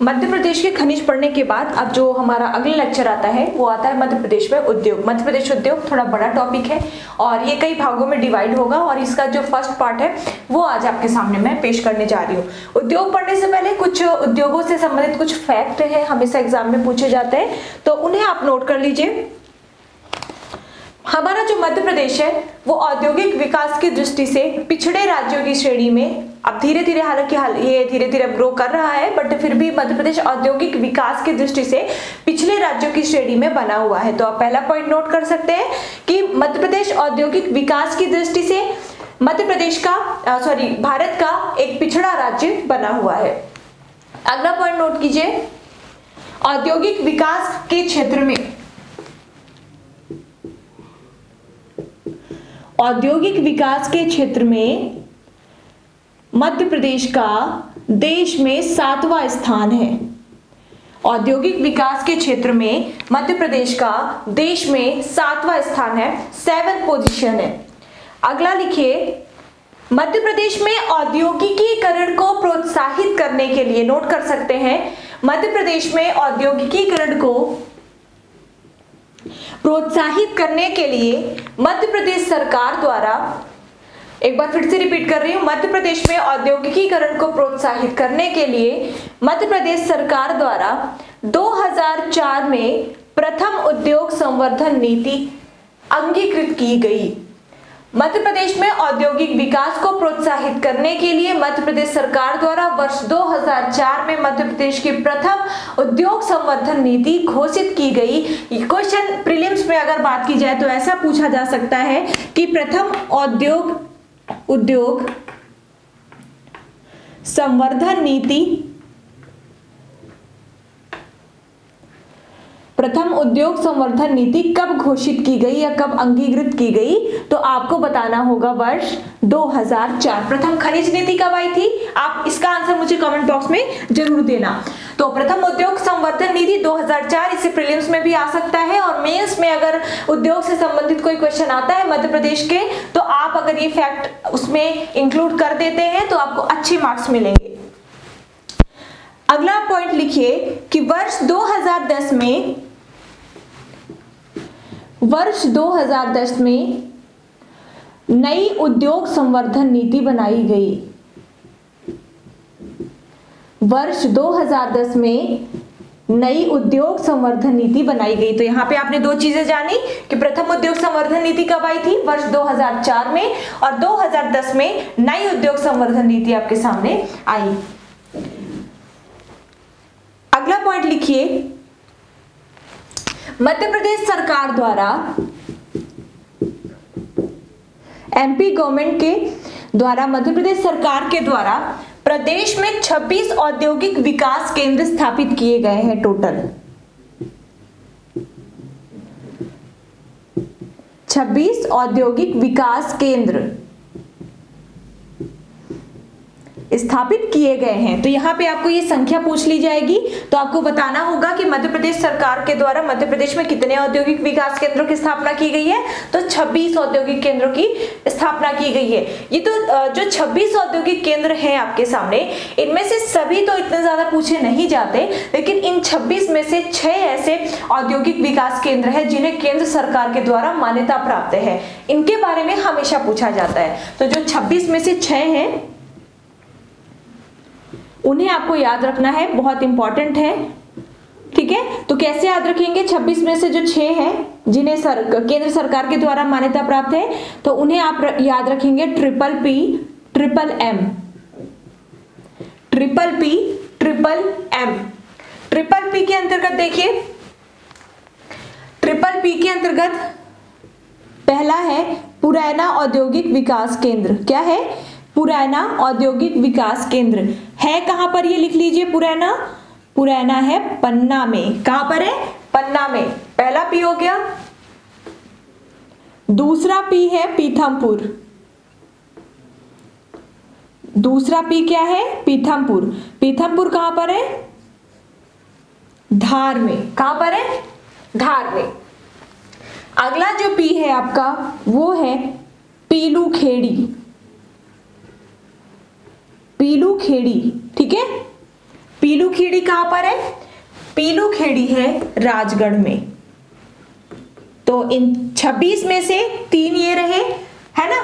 मध्य प्रदेश के खनिज पढ़ने के बाद अब जो हमारा अगला लेक्चर आता है वो आता है मध्य प्रदेश में उद्योग। मध्य प्रदेश उद्योग थोड़ा बड़ा टॉपिक है और ये कई भागों में डिवाइड होगा और इसका जो फर्स्ट पार्ट है वो आज आपके सामने मैं पेश करने जा रही हूँ। उद्योग पढ़ने से पहले कुछ उद्योगों से संबंधित कुछ फैक्ट है, हमेशा एग्जाम में पूछे जाते हैं, तो उन्हें आप नोट कर लीजिए। हमारा जो मध्य प्रदेश है वो औद्योगिक विकास की दृष्टि से पिछड़े राज्यों की श्रेणी में अब धीरे धीरे, हालांकि ये धीरे धीरे ग्रो कर रहा है, बट फिर भी मध्य प्रदेश औद्योगिक विकास की दृष्टि से पिछले राज्यों की श्रेणी में बना हुआ है। तो आप पहला पॉइंट नोट कर सकते हैं कि मध्य प्रदेश औद्योगिक विकास की दृष्टि से मध्य प्रदेश का भारत का एक पिछड़ा राज्य बना हुआ है। अगला पॉइंट नोट कीजिए, औद्योगिक विकास के क्षेत्र में औद्योगिक विकास के क्षेत्र में मध्य प्रदेश का देश में 7वां स्थान है। औद्योगिक विकास के क्षेत्र में मध्य प्रदेश का देश में 7वां स्थान है, 7th पोजीशन है। अगला लिखिए, मध्य प्रदेश में औद्योगिकीकरण को प्रोत्साहित करने के लिए, नोट कर सकते हैं, मध्य प्रदेश में औद्योगिकीकरण को प्रोत्साहित करने के लिए मध्य प्रदेश सरकार द्वारा, एक बार फिर से रिपीट कर रही हूं, मध्य प्रदेश में औद्योगिकीकरण को प्रोत्साहित करने के लिए मध्य प्रदेश सरकार द्वारा 2004 में प्रथम उद्योग संवर्धन नीति अंगीकृत की गई। मध्य प्रदेश में औद्योगिक विकास को प्रोत्साहित करने के लिए मध्य प्रदेश सरकार द्वारा वर्ष 2004 में मध्य प्रदेश की प्रथम उद्योग संवर्धन नीति घोषित की गई। क्वेश्चन प्रीलिम्स में अगर बात की जाए तो ऐसा पूछा जा सकता है कि प्रथम उद्योग संवर्धन नीति, प्रथम उद्योग संवर्धन नीति कब घोषित की गई या कब अंगीकृत की गई, तो आपको बताना होगा वर्ष 2004। प्रथम खनिज नीति कब आई थी, आप इसका आंसर मुझे कमेंट बॉक्स में जरूर देना। तो प्रथम उद्योग संवर्धन नीति 2004, इससे प्रीलिम्स में भी आ सकता है और मेंस में अगर उद्योग से संबंधित कोई क्वेश्चन आता है मध्य प्रदेश के, तो आप अगर ये फैक्ट उसमें इंक्लूड कर देते हैं तो आपको अच्छे मार्क्स मिलेंगे। अगला पॉइंट लिखिए कि वर्ष 2010 में नई उद्योग संवर्धन नीति बनाई गई। वर्ष 2010 में नई उद्योग संवर्धन नीति बनाई गई। तो यहाँ पे आपने दो चीजें जानी कि प्रथम उद्योग संवर्धन नीति कब आई थी, वर्ष 2004 में, और 2010 में नई उद्योग संवर्धन नीति आपके सामने आई। अगला पॉइंट लिखिए, मध्य प्रदेश सरकार द्वारा, एमपी गवर्नमेंट के द्वारा, मध्य प्रदेश सरकार के द्वारा प्रदेश में 26 औद्योगिक विकास केंद्र स्थापित किए गए हैं। टोटल 26 औद्योगिक विकास केंद्र स्थापित किए गए हैं। तो यहाँ पे आपको ये संख्या पूछ ली जाएगी, तो आपको बताना होगा कि मध्य प्रदेश सरकार के द्वारा मध्य प्रदेश में कितने औद्योगिक विकास केंद्रों की स्थापना की गई है। तो 26 औद्योगिक केंद्रों की स्थापना की गई है। ये तो जो 26 औद्योगिक केंद्र हैं आपके सामने, इनमें से सभी तो इतने ज्यादा पूछे नहीं जाते, लेकिन इन 26 में से 6 ऐसे औद्योगिक विकास केंद्र हैं जिन्हें केंद्र सरकार के द्वारा मान्यता प्राप्त है। इनके बारे में हमेशा पूछा जाता है। तो जो 26 में से 6 हैं उन्हें आपको याद रखना है, बहुत इंपॉर्टेंट है, ठीक है। तो कैसे याद रखेंगे, 26 में से जो 6 हैं जिन्हें केंद्र सरकार के द्वारा मान्यता प्राप्त है, तो उन्हें आप याद रखेंगे triple P triple M. Triple P के अंतर्गत देखिए, ट्रिपल पी के अंतर्गत पहला है पुरैना औद्योगिक विकास केंद्र। क्या है, पुरैना औद्योगिक विकास केंद्र है। कहां पर, ये लिख लीजिए, पुरैना है पन्ना में। कहां पर है, पन्ना में। पहला पी हो गया। दूसरा पी है पीथमपुर। दूसरा पी क्या है, पीथमपुर। पीथमपुर कहां पर है, धार में। कहां पर है, धार में। अगला जो पी है आपका वो है पीलूखेड़ी। पीलूखेड़ी, ठीक है। पीलू खेड़ी कहां पर है? पीलू खेड़ी है राजगढ़ में। तो इन 26 में से 3 ये रहे, है ना।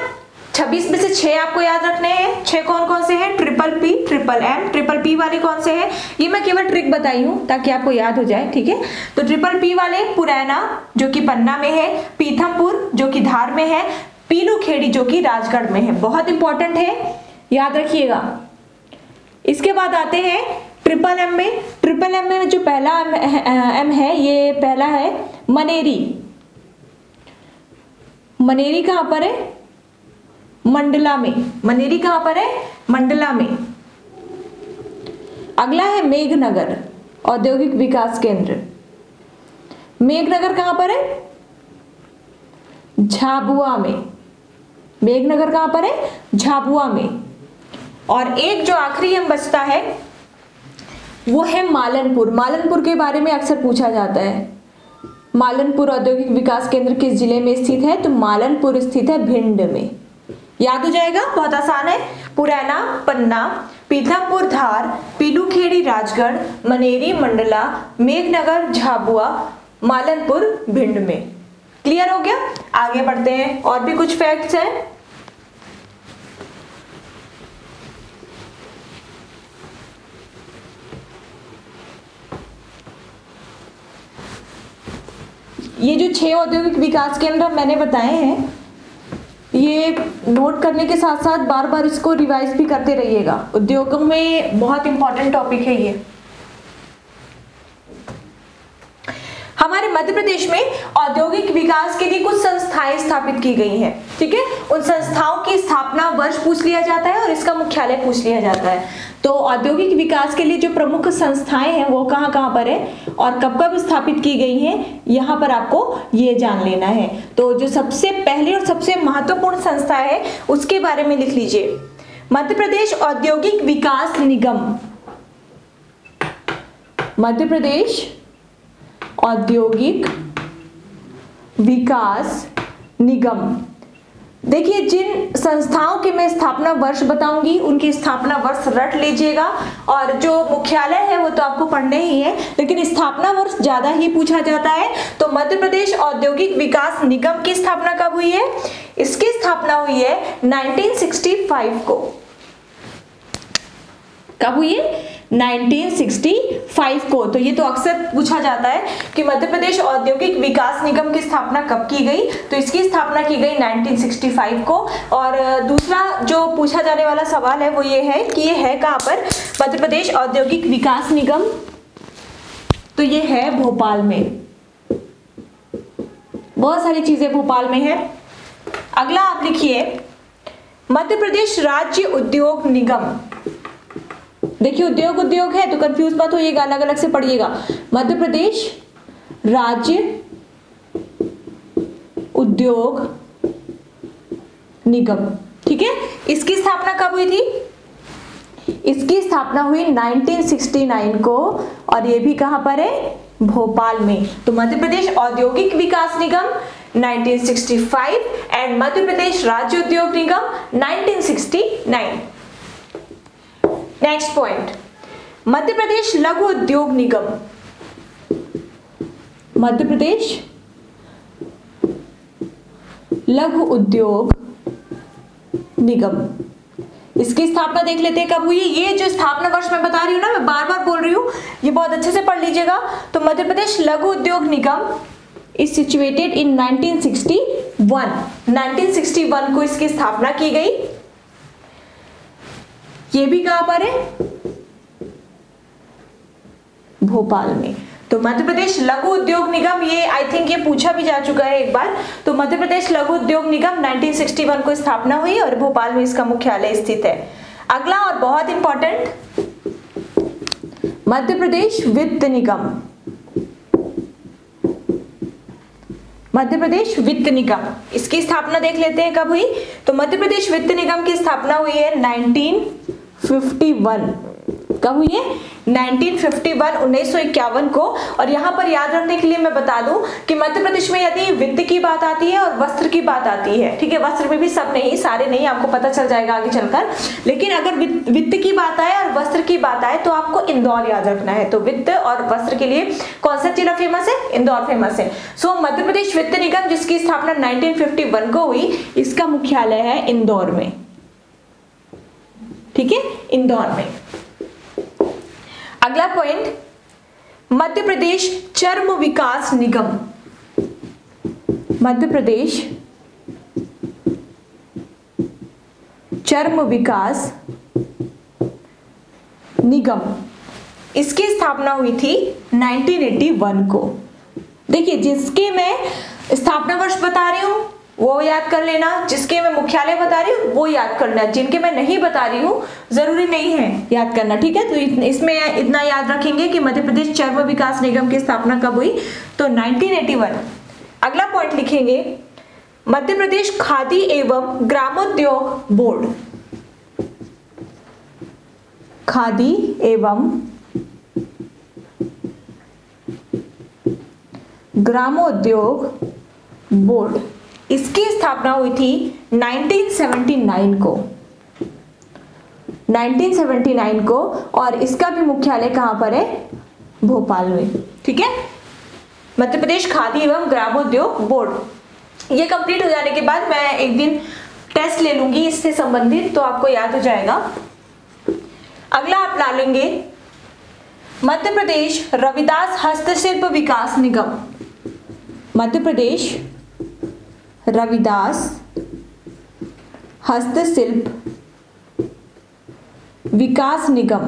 26 में से 6 आपको याद रखने हैं। 6 कौन कौन से हैं? Triple P, triple M, triple P वाले कौन से हैं? ये मैं केवल ट्रिक बताई हूं ताकि आपको याद हो जाए, ठीक है। तो ट्रिपल पी वाले पुरैना जो कि पन्ना में है, पीथमपुर जो कि धार में है, पीलू खेड़ी जो कि राजगढ़ में है। बहुत इंपॉर्टेंट है, याद रखिएगा। इसके बाद आते हैं ट्रिपल एम में। ट्रिपल एम में जो पहला एम है, ये पहला है मनेरी। मनेरी कहां पर है? मंडला में। मनेरी कहां पर है? मंडला में। अगला है मेघनगर औद्योगिक विकास केंद्र। मेघनगर कहां पर है? झाबुआ में। मेघनगर कहां पर है? झाबुआ में। और एक जो आखिरी एम बचता है वो है मालनपुर। मालनपुर के बारे में अक्सर पूछा जाता है। मालनपुर औद्योगिक विकास केंद्र किस जिले में स्थित है? तो मालनपुर स्थित है भिंड में। याद हो जाएगा, बहुत आसान है। पुरैना पन्ना, पीथमपुर धार, पीलूखेड़ी राजगढ़, मनेरी मंडला, मेघनगर झाबुआ, मालनपुर भिंड में। क्लियर हो गया? आगे बढ़ते हैं, और भी कुछ फैक्ट्स हैं। ये जो 6 औद्योगिक विकास केंद्र मैंने बताए हैं, ये नोट करने के साथ साथ बार बार इसको रिवाइज भी करते रहिएगा। उद्योगों में बहुत इंपॉर्टेंट टॉपिक है ये। हमारे मध्य प्रदेश में औद्योगिक विकास के लिए कुछ संस्थाएं स्थापित की गई हैं, ठीक है। उन संस्थाओं की स्थापना वर्ष पूछ लिया जाता है और इसका मुख्यालय पूछ लिया जाता है। तो औद्योगिक विकास के लिए जो प्रमुख संस्थाएं हैं वो कहाँ कहाँ पर है और कब कब स्थापित की गई हैं, यहाँ पर आपको ये जान लेना है। तो जो सबसे पहली और सबसे महत्वपूर्ण संस्था है उसके बारे में लिख लीजिए। मध्य प्रदेश औद्योगिक विकास निगम। मध्य प्रदेश औद्योगिक विकास निगम। देखिए, जिन संस्थाओं के मैं स्थापना वर्ष बताऊंगी उनकी स्थापना वर्ष रट लीजिएगा, और जो मुख्यालय है वो तो आपको पढ़ने ही है, लेकिन स्थापना वर्ष ज्यादा ही पूछा जाता है। तो मध्य प्रदेश औद्योगिक विकास निगम की स्थापना कब हुई है? इसकी स्थापना हुई है 1965 को। कब हुई है? 1965 को। तो ये तो अक्सर पूछा जाता है कि मध्य प्रदेश औद्योगिक विकास निगम की स्थापना कब की गई, तो इसकी स्थापना की गई 1965 को। और दूसरा जो पूछा जाने वाला सवाल है वो ये है कि ये है कहाँ पर मध्य प्रदेश औद्योगिक विकास निगम? तो ये है भोपाल में। बहुत सारी चीजें भोपाल में है। अगला आप लिखिए मध्य प्रदेश राज्य उद्योग निगम। देखिए, उद्योग है तो कंफ्यूज मत होइएगा, अलग अलग से पढ़िएगा। मध्य प्रदेश राज्य उद्योग निगम, ठीक है। इसकी स्थापना कब हुई थी? इसकी स्थापना हुई 1969 को, और ये भी कहां पर है? भोपाल में। तो मध्य प्रदेश औद्योगिक विकास निगम 1965 एंड मध्य प्रदेश राज्य उद्योग निगम 1969। नेक्स्ट पॉइंट, मध्य प्रदेश लघु उद्योग निगम। मध्य प्रदेश लघु उद्योग निगम, इसकी स्थापना देख लेते हैं कब हुई। ये जो स्थापना वर्ष मैं बता रही हूं ना, मैं बार बार बोल रही हूं, ये बहुत अच्छे से पढ़ लीजिएगा। तो मध्य प्रदेश लघु उद्योग निगम इज सिचुएटेड इन 1961। 1961 को इसकी स्थापना की गई। ये भी कहां पर है? भोपाल में। तो मध्य प्रदेश लघु उद्योग निगम, ये आई थिंक ये पूछा भी जा चुका है एक बार। तो मध्य प्रदेश लघु उद्योग निगम 1961 को स्थापना हुई और भोपाल में इसका मुख्यालय स्थित है। अगला और बहुत इंपॉर्टेंट, मध्य प्रदेश वित्त निगम। मध्य प्रदेश वित्त निगम, इसकी स्थापना देख लेते हैं कब हुई। तो मध्य प्रदेश वित्त निगम की स्थापना हुई है 1951। कब हुई है? 1951 1951 को। और यहाँ पर याद रखने के लिए मैं बता दूं कि मध्य प्रदेश में यदि वित्त की बात आती है और वस्त्र की बात आती है, ठीक है, वस्त्र में भी सब नहीं, सारे नहीं, आपको पता चल जाएगा आगे चलकर, लेकिन अगर वित्त की बात आए और वस्त्र की बात आए तो आपको इंदौर याद रखना है। तो वित्त और वस्त्र के लिए कौन सा जिला फेमस है? इंदौर फेमस है। सो मध्य प्रदेश वित्त निगम जिसकी स्थापना 1951 को हुई, इसका मुख्यालय है इंदौर में, ठीक है, इंदौर में। अगला पॉइंट, मध्य प्रदेश चर्म विकास निगम। मध्य प्रदेश चर्म विकास निगम, इसकी स्थापना हुई थी 1981 को। देखिए, जिसके मैं स्थापना वर्ष बता रही हूं वो याद कर लेना, जिसके मैं मुख्यालय बता रही हूँ वो याद करना, जिनके मैं नहीं बता रही हूँ जरूरी नहीं है याद करना, ठीक है। तो इसमें इतना याद रखेंगे कि मध्य प्रदेश चर्म विकास निगम की स्थापना कब हुई? तो 1981। अगला पॉइंट लिखेंगे, मध्य प्रदेश खादी एवं ग्रामोद्योग बोर्ड। खादी एवं ग्रामोद्योग बोर्ड, इसकी स्थापना हुई थी 1979 को, 1979 को, और इसका भी मुख्यालय कहां पर है? भोपाल में, ठीक है। मध्य प्रदेश खादी एवं ग्रामोद्योग बोर्ड। ये कंप्लीट हो जाने के बाद मैं एक दिन टेस्ट ले लूंगी इससे संबंधित, तो आपको याद हो जाएगा। अगला आप ला लेंगे, मध्य प्रदेश रविदास हस्तशिल्प विकास निगम। मध्य प्रदेश रविदास हस्तशिल्प विकास निगम,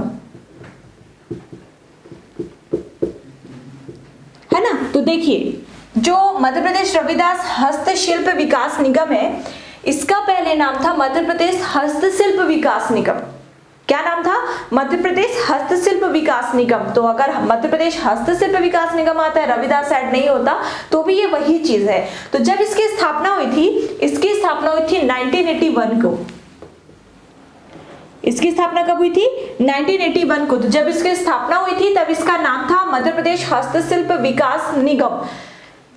है ना। तो देखिए, जो मध्य प्रदेश रविदास हस्तशिल्प विकास निगम है, इसका पहले नाम था मध्य प्रदेश हस्तशिल्प विकास निगम। क्या नाम था? मध्य प्रदेश हस्तशिल्प विकास निगम। तो अगर मध्य प्रदेश हस्तशिल्प विकास निगम आता है, रविदास ऐड नहीं होता, तो भी ये वही चीज है। तो जब इसकी स्थापना हुई थी, इसकी स्थापना हुई थी 1981 को। इसकी स्थापना कब हुई थी? 1981 को। तो जब इसकी स्थापना हुई थी तब इसका नाम था मध्य प्रदेश हस्तशिल्प विकास निगम।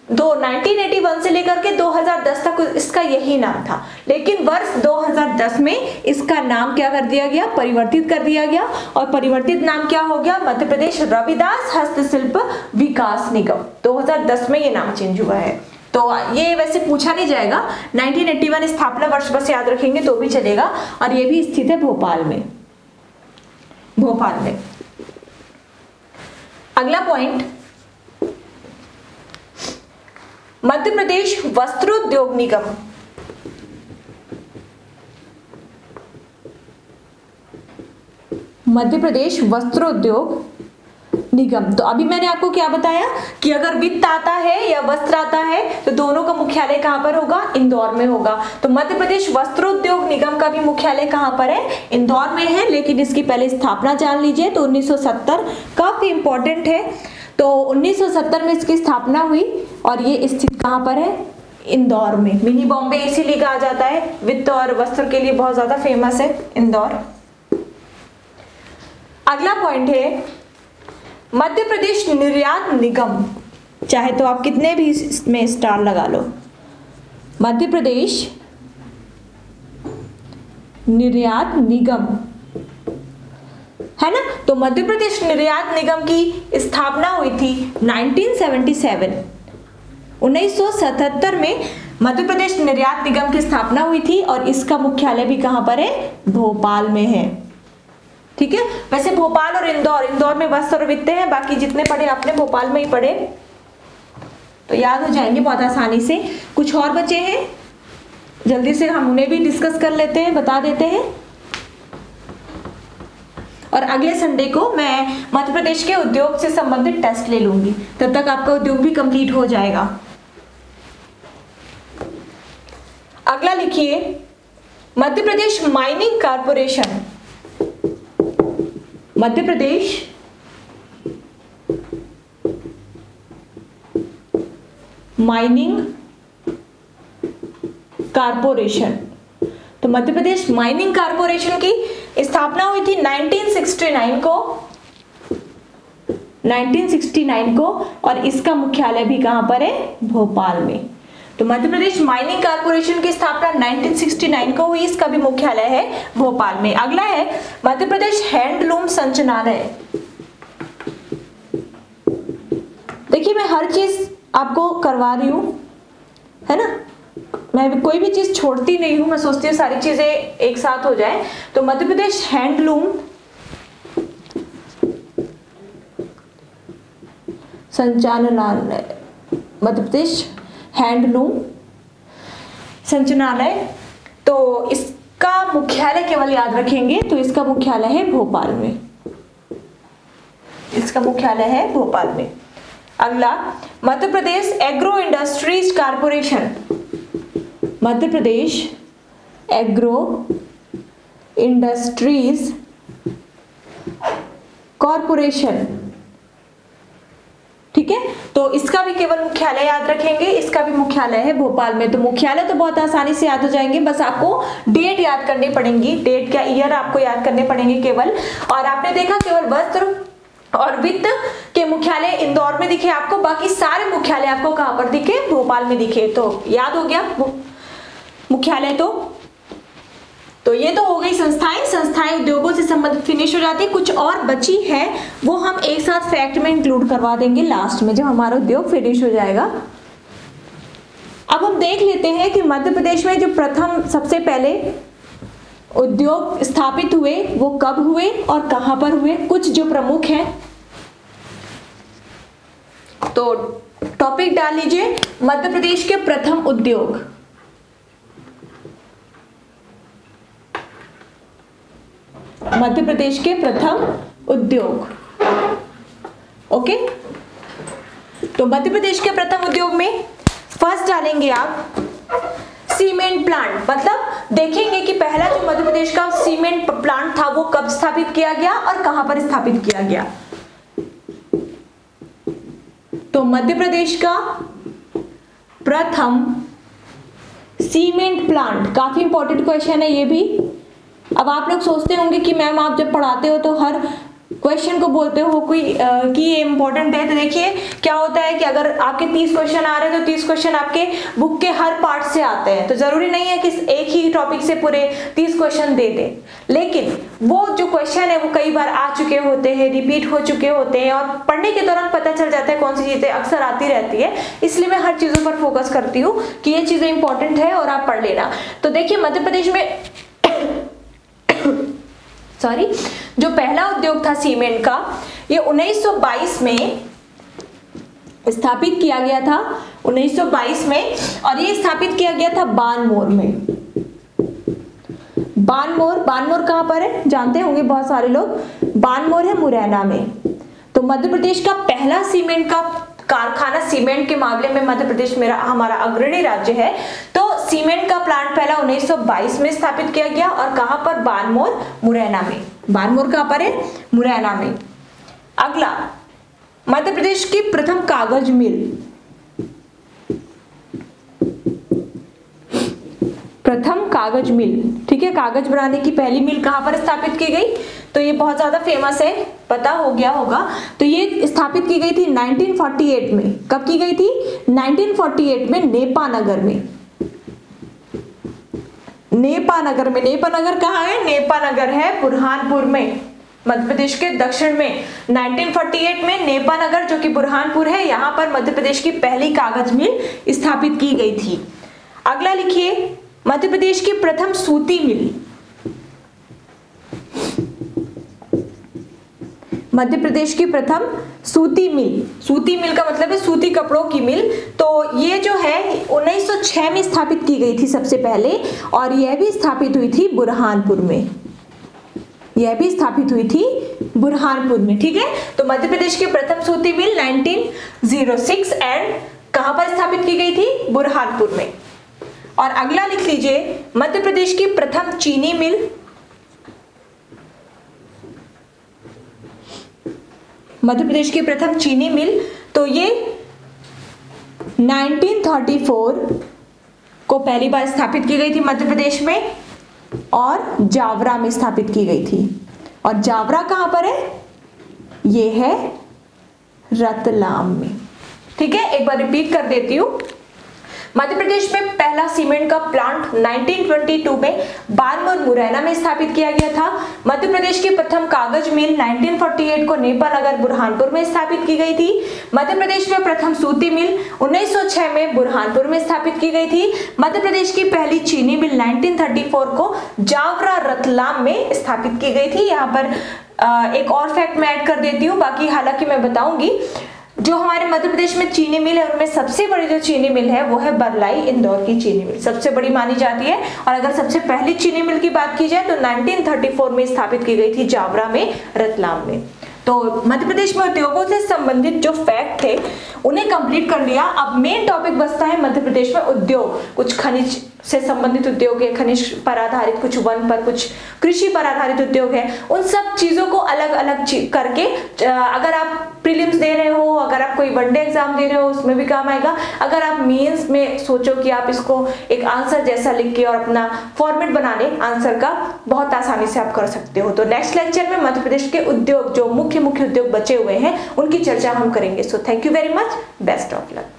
1981 से लेकर के 2010 तक इसका यही नाम था, लेकिन वर्ष 2010 में इसका नाम क्या कर दिया गया? परिवर्तित कर दिया गया। और परिवर्तित नाम क्या हो गया? मध्य प्रदेश रविदास हस्तशिल्प विकास निगम। 2010 में ये नाम चेंज हुआ है। तो ये वैसे पूछा नहीं जाएगा, 1981 स्थापना वर्ष बस याद रखेंगे तो भी चलेगा। और ये भी स्थित है भोपाल में, भोपाल में। अगला पॉइंट, मध्य प्रदेश वस्त्रोद्योग निगम। मध्य प्रदेश वस्त्रोद्योग निगम। तो अभी मैंने आपको क्या बताया कि अगर वित्त आता है या वस्त्र आता है तो दोनों का मुख्यालय कहां पर होगा? इंदौर में होगा। तो मध्य प्रदेश वस्त्रोद्योग निगम का भी मुख्यालय कहां पर है? इंदौर में है। लेकिन इसकी पहले स्थापना जान लीजिए। तो 1970 काफी इंपॉर्टेंट है। तो 1970 में इसकी स्थापना हुई और ये स्थित कहां पर है? इंदौर में। मिनी बॉम्बे इसीलिए कहा जाता है, वित्त और वस्त्र के लिए बहुत ज्यादा फेमस है इंदौर। अगला पॉइंट है मध्य प्रदेश निर्यात निगम। चाहे तो आप कितने भी इसमें स्टार लगा लो। मध्य प्रदेश निर्यात निगम, है ना। तो मध्य प्रदेश निर्यात निगम की स्थापना हुई थी 1977, 1977 में मध्य प्रदेश निर्यात निगम की स्थापना हुई थी और इसका मुख्यालय भी कहां पर है? भोपाल में है। ठीक है। वैसे भोपाल और इंदौर में वस्त्र और वित्त है, बाकी जितने पढ़े आपने भोपाल में ही पढ़े, तो याद हो जाएंगे बहुत आसानी से। कुछ और बचे हैं, जल्दी से हम उन्हें भी डिस्कस कर लेते हैं, बता देते हैं। और अगले संडे को मैं मध्य प्रदेश के उद्योग से संबंधित टेस्ट ले लूंगी, तब तक आपका उद्योग भी कंप्लीट हो जाएगा। अगला लिखिए Madhya Pradesh mining corporation. Madhya Pradesh mining corporation. तो मध्य प्रदेश माइनिंग कारपोरेशन की स्थापना हुई थी 1969 को और इसका मुख्यालय भी कहां पर है? भोपाल में। तो मध्य प्रदेश माइनिंग कारपोरेशन की स्थापना 1969 को हुई, इसका भी मुख्यालय है भोपाल में। अगला है मध्य प्रदेश हैंडलूम संचालनालय। देखिए मैं हर चीज आपको करवा रही हूं, है ना, मैं कोई भी चीज छोड़ती नहीं हूं, मैं सोचती हूँ सारी चीजें एक साथ हो जाए। तो मध्य प्रदेश हैंडलूम संचालनालय, मध्य प्रदेश हैंडलूम संचालनालय, तो इसका मुख्यालय केवल याद रखेंगे, तो इसका मुख्यालय है भोपाल में, इसका मुख्यालय है भोपाल में। अगला Madhya Pradesh agro industries corporation, Madhya Pradesh agro industries corporation, ठीक है, तो इसका भी केवल मुख्यालय याद रखेंगे, इसका भी मुख्यालय है भोपाल में। तो मुख्यालय तो बहुत आसानी से याद हो जाएंगे, बस आपको डेट याद करनी पड़ेगी, डेट क्या ईयर आपको याद करने पड़ेंगे केवल। और आपने देखा केवल वस्त्र और वित्त के मुख्यालय इंदौर में दिखे आपको, बाकी सारे मुख्यालय आपको कहां पर दिखे? भोपाल में दिखे। तो याद हो गया मुख्यालय। तो ये तो हो गई संस्थाएं उद्योगों से संबंधित फिनिश हो जाती है। कुछ और बची है वो हम एक साथ फैक्ट में इंक्लूड करवा देंगे लास्ट में, जब हमारा उद्योग फिनिश हो जाएगा। अब हम देख लेते हैं कि मध्य प्रदेश में जो प्रथम सबसे पहले उद्योग स्थापित हुए वो कब हुए और कहां पर हुए, कुछ जो प्रमुख हैं। तो टॉपिक डाल लीजिए मध्य प्रदेश के प्रथम उद्योग। मध्य प्रदेश के प्रथम उद्योग, ओके। तो मध्य प्रदेश के प्रथम उद्योग में फर्स्ट डालेंगे आप सीमेंट प्लांट, मतलब देखेंगे कि पहला जो मध्य प्रदेश का सीमेंट प्लांट था वो कब स्थापित किया गया और कहां पर स्थापित किया गया। तो मध्य प्रदेश का प्रथम सीमेंट प्लांट, काफी इंपॉर्टेंट क्वेश्चन है ये भी। अब आप लोग सोचते होंगे कि मैम आप जब पढ़ाते हो तो हर क्वेश्चन को बोलते हो कोई कि ये इंपॉर्टेंट है। तो देखिए क्या होता है कि अगर आपके 30 क्वेश्चन आ रहे हैं तो 30 क्वेश्चन आपके बुक के हर पार्ट से आते हैं, तो जरूरी नहीं है कि एक ही टॉपिक से पूरे 30 क्वेश्चन दे दे, लेकिन वो जो क्वेश्चन है वो कई बार आ चुके होते हैं, रिपीट हो चुके होते हैं और पढ़ने के दौरान पता चल जाता है कौन सी चीजें अक्सर आती रहती है। इसलिए मैं हर चीजों पर फोकस करती हूँ कि ये चीजें इंपॉर्टेंट है और आप पढ़ लेना। तो देखिए मध्य प्रदेश में जो पहला उद्योग था सीमेंट का, ये 1922 में स्थापित किया गया था, 1922 में, और ये स्थापित किया गया था बानमोर में। बानमोर कहां पर है जानते होंगे बहुत सारे लोग, बानमोर है मुरैना में। तो मध्य प्रदेश का पहला सीमेंट का कारखाना, सीमेंट के मामले में मध्य प्रदेश मेरा हमारा अग्रणी राज्य है। तो सीमेंट का प्लांट पहला 1922 में स्थापित किया गया और कहां पर? बानमोर मुरैना में। बानमोर कहां पर है? मुरैना में। अगला मध्य प्रदेश की प्रथम कागज मिल, प्रथम कागज मिल, ठीक है, कागज बनाने की पहली मिल कहां पर स्थापित की गई? तो ये बहुत ज्यादा फेमस है, पता हो गया होगा। तो ये स्थापित की गई थी 1948 में। कब की गई थी? 1948 में नेपानगर में। नेपानगर में, नेपानगर कहाँ है? नेपानगर है बुरहानपुर में, मध्य प्रदेश के दक्षिण में। 1948 में नेपानगर जो कि बुरहानपुर है, यहाँ पर मध्य प्रदेश की पहली कागज मिल स्थापित की गई थी। अगला लिखिए मध्य प्रदेश की प्रथम सूती मिल, मध्य प्रदेश की प्रथम सूती मिल। सूती मिल का मतलब है सूती कपड़ों की मिल। तो ये जो है 1906 में स्थापित की गई थी सबसे पहले, और यह भी स्थापित हुई थी बुरहानपुर में, यह भी स्थापित हुई थी बुरहानपुर में, ठीक है। तो मध्य प्रदेश की प्रथम सूती मिल 1906 एंड कहां पर स्थापित की गई थी? बुरहानपुर में। और अगला लिख लीजिए मध्य प्रदेश की प्रथम चीनी मिल, मध्य प्रदेश की प्रथम चीनी मिल, तो ये 1934 को पहली बार स्थापित की गई थी मध्य प्रदेश में। और जावरा में स्थापित की गई थी। और जावरा कहां पर है? ये है रतलाम में। ठीक है, एक बार रिपीट कर देती हूं। मध्य प्रदेश में पहला सीमेंट का प्लांट 1922 में बारमौर मुरैना में स्थापित किया गया था। मध्य प्रदेश की प्रथम कागज मिल 1948 को नेपाल नगर बुरहानपुर में स्थापित की गई थी। मध्य प्रदेश में प्रथम सूती मिल 1906 में बुरहानपुर में स्थापित की गई थी। मध्य प्रदेश की पहली चीनी मिल 1934 को जावरा रतलाम में स्थापित की गई थी। यहाँ पर एक और फैक्ट मैं ऐड कर देती हूँ, बाकी हालांकि मैं बताऊंगी। जो हमारे मध्य प्रदेश में चीनी मिल है उनमें सबसे बड़ी जो चीनी मिल है वो है बरलाई इंदौर की चीनी मिल, सबसे बड़ी मानी जाती है। और अगर सबसे पहली चीनी मिल की बात की जाए तो 1934 में स्थापित की गई थी जावरा में, रतलाम में। तो मध्य प्रदेश में उद्योगों से संबंधित जो फैक्ट थे उन्हें कंप्लीट कर लिया। अब मेन टॉपिक बचता है मध्य प्रदेश में उद्योग, कुछ खनिज से संबंधित उद्योग है, खनिज पर आधारित, कुछ वन पर, कुछ कृषि पर आधारित उद्योग है। उन सब चीजों को अलग अलग करके अगर आप प्रीलिम्स दे रहे हो, अगर आप कोई वनडे एग्जाम दे रहे हो उसमें भी काम आएगा। अगर आप मेंस में सोचो कि आप इसको एक आंसर जैसा लिख के और अपना फॉर्मेट बना लें आंसर का, बहुत आसानी से आप कर सकते हो। तो नेक्स्ट लेक्चर में मध्य प्रदेश के उद्योग, जो मुख्य उद्योग बचे हुए हैं, उनकी चर्चा हम करेंगे। So thank you very much, best of luck.